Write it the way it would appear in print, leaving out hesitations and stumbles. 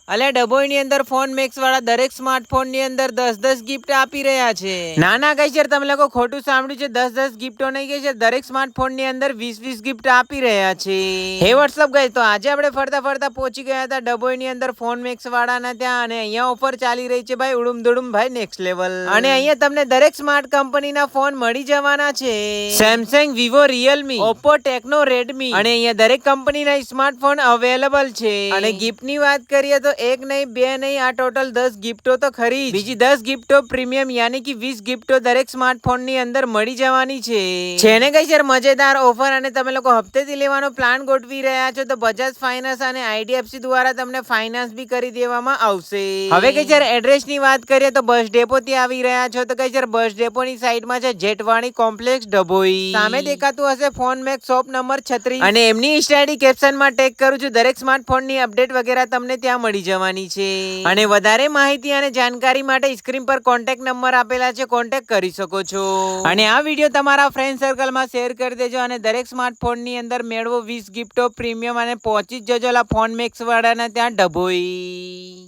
અલે ડભોઈની અંદર phone max વાળા દરેક સ્માર્ટફોન ની અંદર 10 ગિફ્ટ આપી રહ્યા છે। ના કઈ છે તમે લોકો ખોટું સાંભળ્યું છે। 10 ગિફ્ટો નહીં કઈ છે, દરેક સ્માર્ટફોન ની અંદર 20 ગિફ્ટ આપી રહ્યા છે। હે વોટ્સઅપ ગાઈસ, તો આજે આપણે ફરતા પહોંચી ગયા હતા ડભોઈ ની અંદર ફોન મેક્સ વાળાના ત્યાં, અને અહીંયા ઓફર ચાલી રહી છે ભાઈ ઉડુમ દુડુમ ભાઈ નેક્સ્ટ લેવલ। અને અહીંયા તમને દરેક સ્માર્ટ કંપનીના ફોન મળી જવાના છે। Samsung, Vivo, Realme, Oppo, techno, Redmi, અને અહીંયા દરેક કંપનીના સ્માર્ટફોન અવેલેબલ છે। અને ગિફ્ટ ની વાત કરીએ તો એક નહીં બે નહીં આ ટોટલ 10 ગિફ્ટો તો ખરી જ, બીજી 10 ગિફ્ટો પ્રીમિયમ યાની કે 20 ગિફ્ટો દરેક સ્માર્ટફોન ની અંદર મળી જવાની છે ને કઈ યાર મજેદાર ઓફર। અને તમે લોકો હપ્તેથી લેવાનો પ્લાન ગોઠવી રહ્યા છો તો બજાજ ફાઇનાન્સ અને આઈડીએફસી દ્વારા તમને ફાઇનાન્સ બી કરી દેવામાં આવશે। હવે કઈ યાર એડ્રેસ ની વાત કરીએ તો બસ ડેપો થી આવી રહ્યા છો તો કઈ યાર બસ ડેપો ની સાઈડ માં છે જેટવાણી કોમ્પ્લેક્સ ડભોઈ, સામે દેખાતું હશે ફોન મેક્સ શોપ નંબર 36, અને એમની ઇન્સ્ટા આઈડી કેપ્શન માં ટેગ કરું છું। દરેક સ્માર્ટફોન ની અપડેટ વગેરે તમને ત્યાં મળી જવાની છે। અને વધારે માહિતી અને જાણકારી માટે સ્ક્રીન પર કોન્ટેક્ટ નંબર આપેલા છે, કોન્ટેક્ટ કરી શકો છો। અને આ વિડીયો તમારા ફ્રેન્ડ સર્કલમાં શેર કરી દેજો, અને દરેક સ્માર્ટફોન ની અંદર મેળવો 20 ગિફ્ટો પ્રીમિયમ, અને પહોંચી જ જજો ફોન મેક્સ વાળાના ત્યાં ડભોઈ।